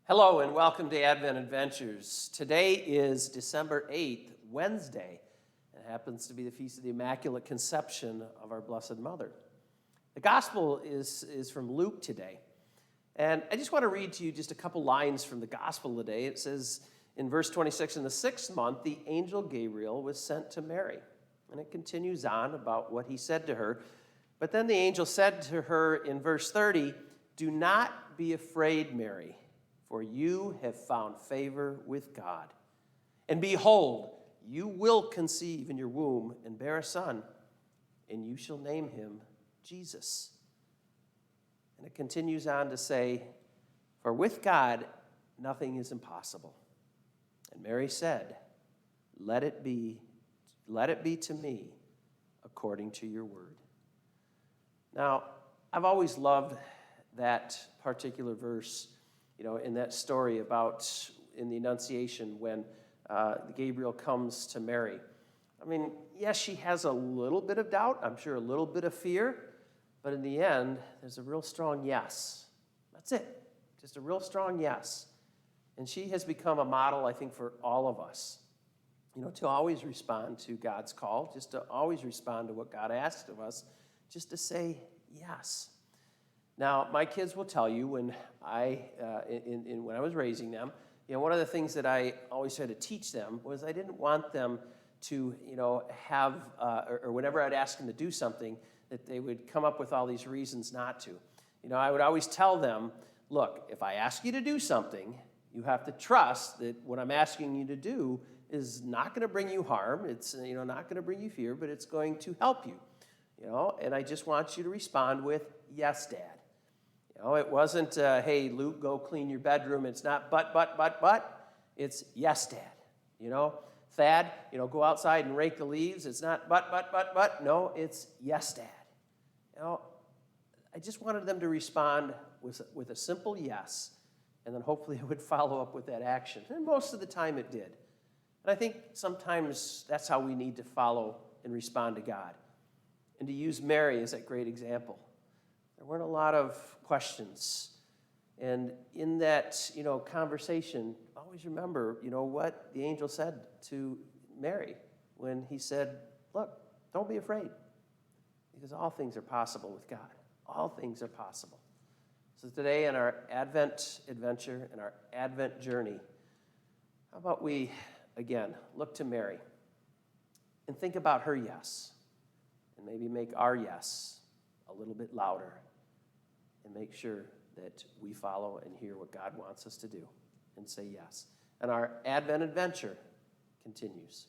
Hello and welcome to Advent Adventures. Today is December 8th, Wednesday. It happens to be the Feast of the Immaculate Conception of our Blessed Mother. The Gospel is from Luke today. And I just want to read to you just a couple lines from the Gospel today. It says in verse 26, in the 6th month, the angel Gabriel was sent to Mary. And it continues on about what he said to her. But then the angel said to her in verse 30, "Do not be afraid, Mary, for you have found favor with God. And behold, you will conceive in your womb and bear a son, and you shall name him Jesus." And it continues on to say, "For with God nothing is impossible." And Mary said, Let it be to me according to your word." Now, I've always loved that particular verse, in that story about in the Annunciation when Gabriel comes to Mary. I mean, yes, she has a little bit of doubt, I'm sure a little bit of fear, but in the end, there's a real strong yes. That's it, just a real strong yes. And she has become a model, I think, for all of us, to always respond to God's call, just to always respond to what God asks of us, just to say yes. Now, my kids will tell you when when I was raising them, one of the things that I always tried to teach them was I didn't want them to, have, or whenever I'd ask them to do something, that they would come up with all these reasons not to. I would always tell them, look, if I ask you to do something, you have to trust that what I'm asking you to do is not going to bring you harm. It's, not going to bring you fear, but it's going to help you. And I just want you to respond with, "Yes, Dad." It wasn't, "Hey, Luke, go clean your bedroom." It's not but. It's, "Yes, Dad." Thad, go outside and rake the leaves. It's not but. No, it's, "Yes, Dad." I just wanted them to respond with a simple yes, and then hopefully it would follow up with that action. And most of the time it did. And I think sometimes that's how we need to follow and respond to God. And to use Mary as that great example. There weren't a lot of questions. And in that, conversation, always remember, what the angel said to Mary when he said, "Look, don't be afraid, because all things are possible with God. All things are possible." So today in our Advent adventure, in our Advent journey, how about we, again, look to Mary and think about her yes, and maybe make our yes a little bit louder, and make sure that we follow and hear what God wants us to do and say yes. And our Advent adventure continues.